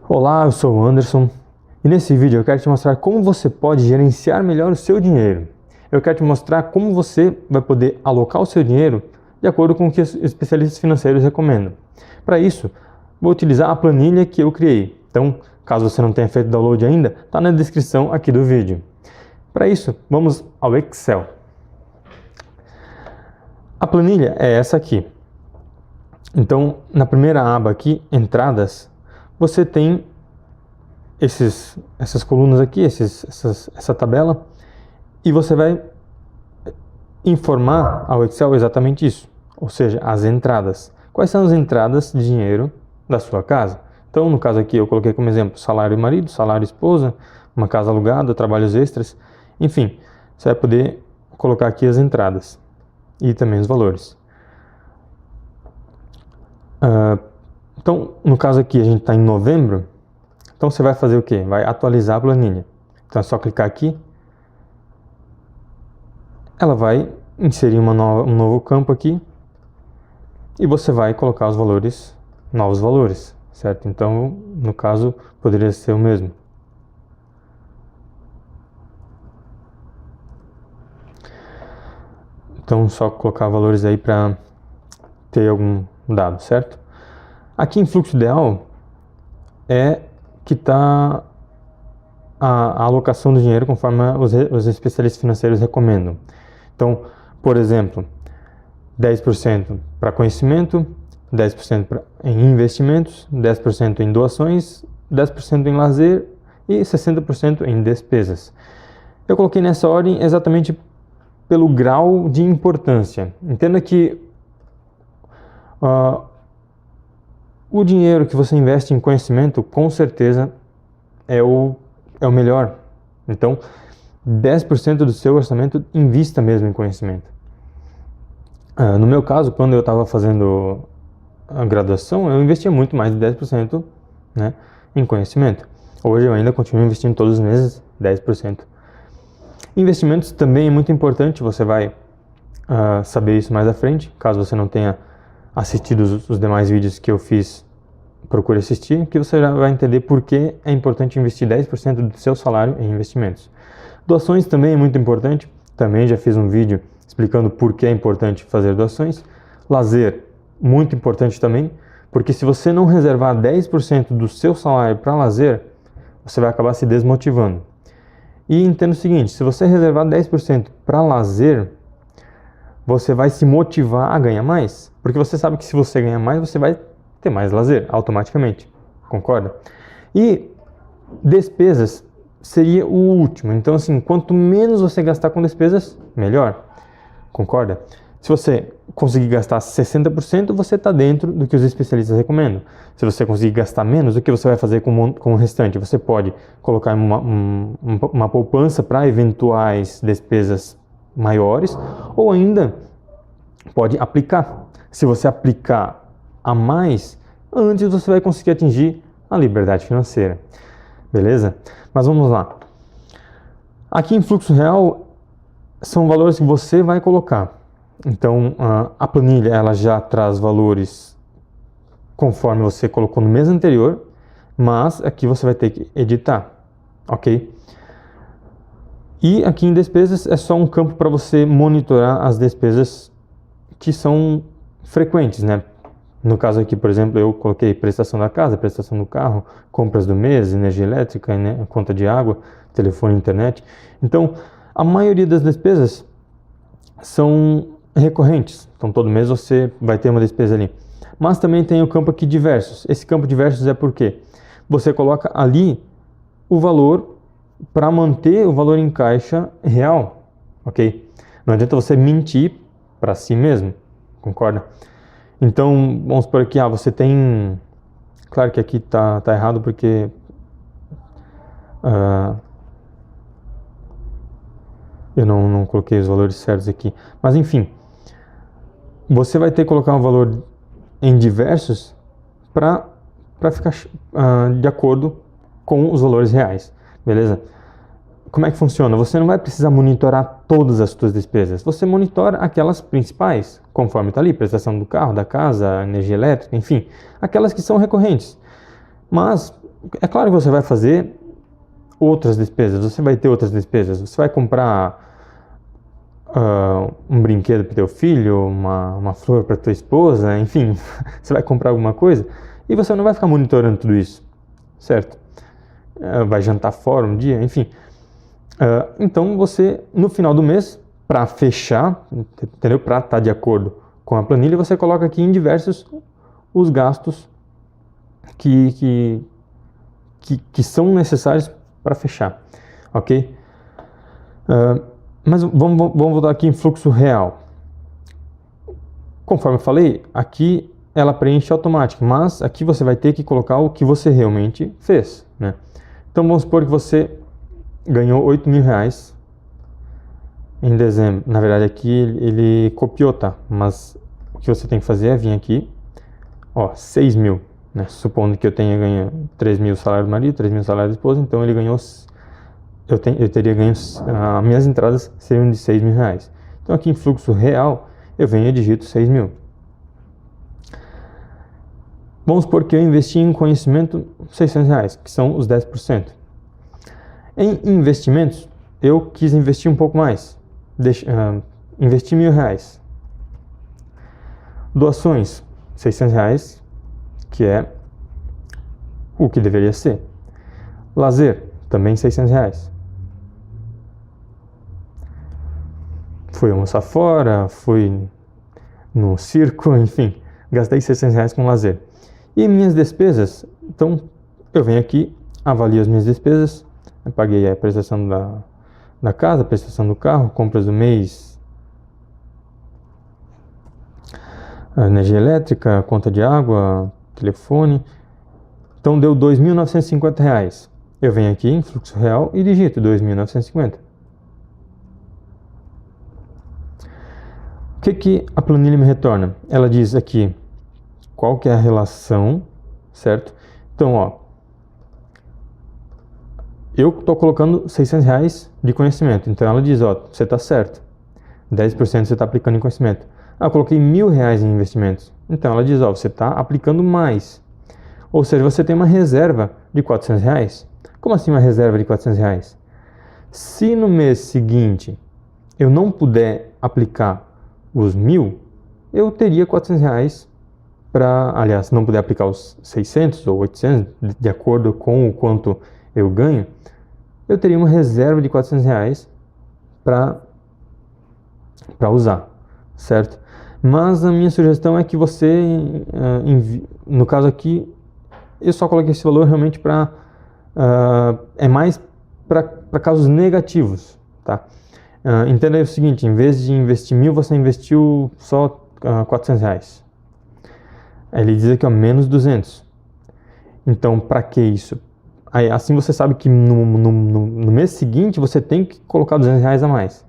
Olá, eu sou o Anderson e nesse vídeo eu quero te mostrar como você pode gerenciar melhor o seu dinheiro. Eu quero te mostrar como você vai poder alocar o seu dinheiro de acordo com o que os especialistas financeiros recomendam. Para isso, vou utilizar a planilha que eu criei. Então, caso você não tenha feito download ainda, está na descrição aqui do vídeo. Para isso, vamos ao Excel. A planilha é essa aqui. Então, na primeira aba aqui, entradas, você tem essas colunas aqui, essa tabela, e você vai informar ao Excel exatamente isso, ou seja, as entradas. Quais são as entradas de dinheiro da sua casa? Então, no caso aqui, eu coloquei como exemplo salário marido, salário esposa, uma casa alugada, trabalhos extras, enfim, você vai poder colocar aqui as entradas e também os valores. Então, no caso aqui, a gente está em novembro, então você vai fazer o quê? Vai atualizar a planilha. Então é só clicar aqui, ela vai inserir um novo campo aqui e você vai colocar os valores, novos valores, certo? Então, no caso, poderia ser o mesmo. Então, só colocar valores aí para ter algum dado, certo? Aqui em fluxo ideal é que está a alocação do dinheiro conforme os especialistas financeiros recomendam. Então, por exemplo, 10% para conhecimento, 10% em investimentos, 10% em doações, 10% em lazer e 60% em despesas. Eu coloquei nessa ordem exatamente pelo grau de importância. Entenda que o dinheiro que você investe em conhecimento, com certeza, é o melhor. Então, 10% do seu orçamento invista mesmo em conhecimento. No meu caso, quando eu estava fazendo a graduação, eu investia muito mais de 10%, né, em conhecimento. Hoje eu ainda continuo investindo todos os meses 10%. Investimentos também é muito importante, você vai saber isso mais à frente, caso você não tenha assistido os demais vídeos que eu fiz, procure assistir, que você já vai entender por que é importante investir 10% do seu salário em investimentos. Doações também é muito importante, também já fiz um vídeo explicando por que é importante fazer doações. Lazer, muito importante também, porque se você não reservar 10% do seu salário para lazer, você vai acabar se desmotivando. E entenda o seguinte, se você reservar 10% para lazer, você vai se motivar a ganhar mais, porque você sabe que se você ganhar mais, você vai ter mais lazer, automaticamente, concorda? E despesas seria o último, então assim, quanto menos você gastar com despesas, melhor, concorda? Se você conseguir gastar 60%, você está dentro do que os especialistas recomendam. Se você conseguir gastar menos, o que você vai fazer com o restante? Você pode colocar uma poupança para eventuais despesas maiores, ou ainda pode aplicar. Se você aplicar a mais, antes você vai conseguir atingir a liberdade financeira. Beleza? Mas vamos lá. Aqui em fluxo real, são valores que você vai colocar. Então, a planilha ela já traz valores conforme você colocou no mês anterior, mas aqui você vai ter que editar, ok? E aqui em despesas é só um campo para você monitorar as despesas que são frequentes, né? No caso aqui, por exemplo, eu coloquei prestação da casa, prestação do carro, compras do mês, energia elétrica, né? Conta de água, telefone, internet. Então, a maioria das despesas são recorrentes. Então, todo mês você vai ter uma despesa ali. Mas também tem o campo aqui diversos. Esse campo diversos é porque você coloca ali o valor para manter o valor em caixa real, ok? Não adianta você mentir para si mesmo, concorda? Então, vamos por aqui, você tem... Claro que aqui tá errado porque... eu não coloquei os valores certos aqui. Mas, enfim, você vai ter que colocar um valor em diversos para ficar de acordo com os valores reais, beleza? Como é que funciona? Você não vai precisar monitorar todas as suas despesas. Você monitora aquelas principais, conforme está ali, prestação do carro, da casa, energia elétrica, enfim, aquelas que são recorrentes. Mas É claro que você vai fazer outras despesas, você vai ter outras despesas. Você vai comprar um brinquedo para teu filho, uma flor para tua esposa, enfim, você vai comprar alguma coisa e você não vai ficar monitorando tudo isso, certo? Vai jantar fora um dia, enfim. Então você, no final do mês, para fechar, entendeu? Para estar de acordo com a planilha, você coloca aqui em diversos os gastos que são necessários para fechar, ok? Mas vamos voltar aqui em fluxo real. Conforme eu falei, aqui ela preenche automático, mas aqui você vai ter que colocar o que você realmente fez, né? Então vamos supor que você ganhou 8 mil reais em dezembro. Na verdade aqui ele copiou, tá? Mas o que você tem que fazer é vir aqui, ó, 6 mil, né? Supondo que eu tenha ganho 3 mil salário do marido, 3 mil salário da esposa, então ele ganhou, eu teria ganho, minhas entradas seriam de 6 mil reais. Então aqui em fluxo real, eu venho e digito 6 mil. Vamos supor que eu investi em conhecimento 600 reais, que são os 10%. Em investimentos, eu quis investir um pouco mais. Investi 1.000 reais. Doações, 600 reais, que é o que deveria ser. Lazer, também 600 reais. Fui almoçar fora, fui no circo, enfim, gastei 600 reais com lazer. E minhas despesas, então eu venho aqui, avalio as minhas despesas, eu paguei a prestação da casa, a prestação do carro, compras do mês, energia elétrica, conta de água, telefone, então deu 2.950 reais. Eu venho aqui em fluxo real e digito 2.950. O que a planilha me retorna? Ela diz aqui qual que é a relação, certo? Então, ó, eu estou colocando 600 reais de conhecimento. Então, ela diz, ó, você está certo. 10% você está aplicando em conhecimento. Eu coloquei 1.000 reais em investimentos. Então, ela diz, ó, você está aplicando mais. Ou seja, você tem uma reserva de 400 reais. Como assim uma reserva de 400 reais? Se no mês seguinte eu não puder aplicar os 1.000, eu teria 400 reais aliás, se não puder aplicar os 600 ou 800, de acordo com o quanto eu ganho, eu teria uma reserva de 400 reais para usar, certo? Mas a minha sugestão é que você, no caso aqui, eu só coloquei esse valor realmente para, é mais para casos negativos, tá? Entenda aí o seguinte, em vez de investir 1.000, você investiu só 400 reais. Ele diz aqui, ó, menos 200. Então, para que isso? Aí, assim você sabe que no mês seguinte você tem que colocar 200 reais a mais.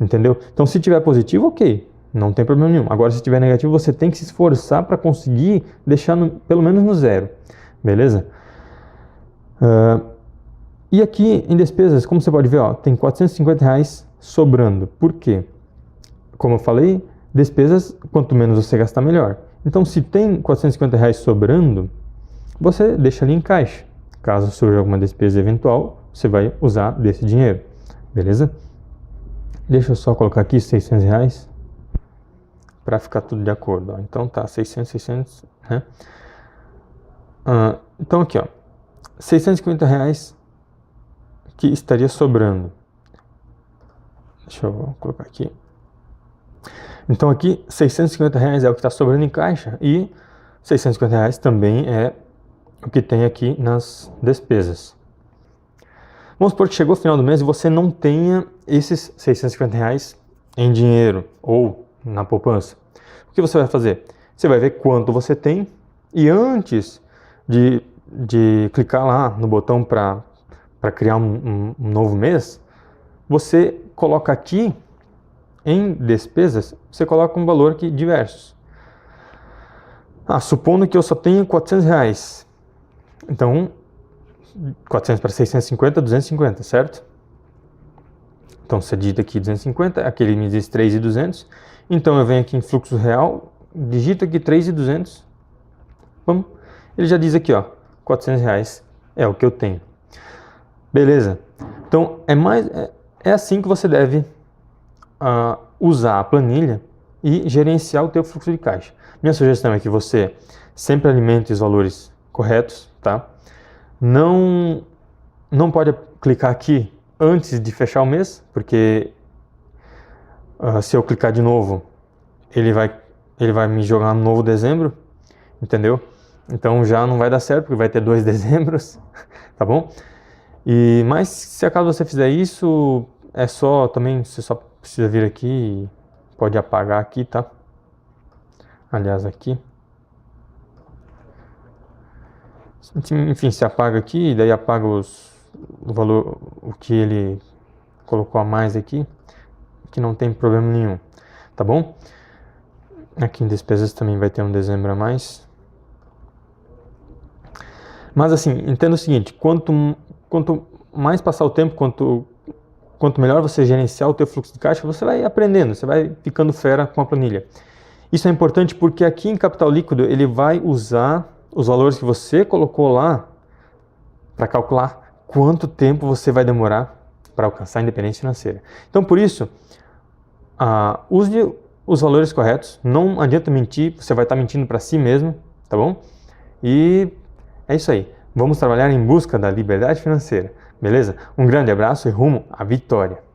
Entendeu? Então, se tiver positivo, ok. Não tem problema nenhum. Agora, se tiver negativo, você tem que se esforçar para conseguir deixar pelo menos no zero. Beleza? E aqui em despesas, como você pode ver, ó, tem 450 reais sobrando. Por quê? Como eu falei, despesas, quanto menos você gastar, melhor. Então, se tem 450 reais sobrando, você deixa ali em caixa. Caso surja alguma despesa eventual, você vai usar desse dinheiro. Beleza? Deixa eu só colocar aqui 600 reais para ficar tudo de acordo. Ó. Então, tá, 600, né? Então, aqui, ó, 650 reais que estaria sobrando. Deixa eu colocar aqui. Então aqui, 650 reais é o que está sobrando em caixa e 650 reais também é o que tem aqui nas despesas. Vamos supor que chegou o final do mês e você não tenha esses 650 reais em dinheiro ou na poupança. O que você vai fazer? Você vai ver quanto você tem e antes de clicar lá no botão para criar um novo mês, você coloca aqui em despesas, você coloca um valor aqui diversos. Supondo que eu só tenho 400 reais. Então, 400 para 650, 250, certo? Então, você digita aqui 250, aquele me diz 3.200. Então, eu venho aqui em fluxo real, digito aqui 3.200. Ele já diz aqui, ó, 400 reais É o que eu tenho. Beleza? Então, é assim que você deve usar a planilha e gerenciar o teu fluxo de caixa. Minha sugestão é que você sempre alimente os valores corretos, tá? Não pode clicar aqui antes de fechar o mês, porque se eu clicar de novo, ele vai me jogar no novo dezembro, entendeu? Então já não vai dar certo, porque vai ter 2 dezembros, tá bom? Mas se acaso você fizer isso, você só precisa vir aqui e pode apagar aqui, tá? Aliás, aqui. Enfim, se apaga aqui, daí apaga o valor, o que ele colocou a mais aqui, que não tem problema nenhum, tá bom? Aqui em despesas também vai ter um dezembro a mais. Mas assim, entenda o seguinte, quanto mais passar o tempo, quanto melhor você gerenciar o teu fluxo de caixa, você vai aprendendo, você vai ficando fera com a planilha. Isso é importante porque aqui em Capital Líquido ele vai usar os valores que você colocou lá para calcular quanto tempo você vai demorar para alcançar a independência financeira. Então, por isso, use os valores corretos, não adianta mentir, você vai estar mentindo para si mesmo, tá bom? E é isso aí. Vamos trabalhar em busca da liberdade financeira, beleza? Um grande abraço e rumo à vitória!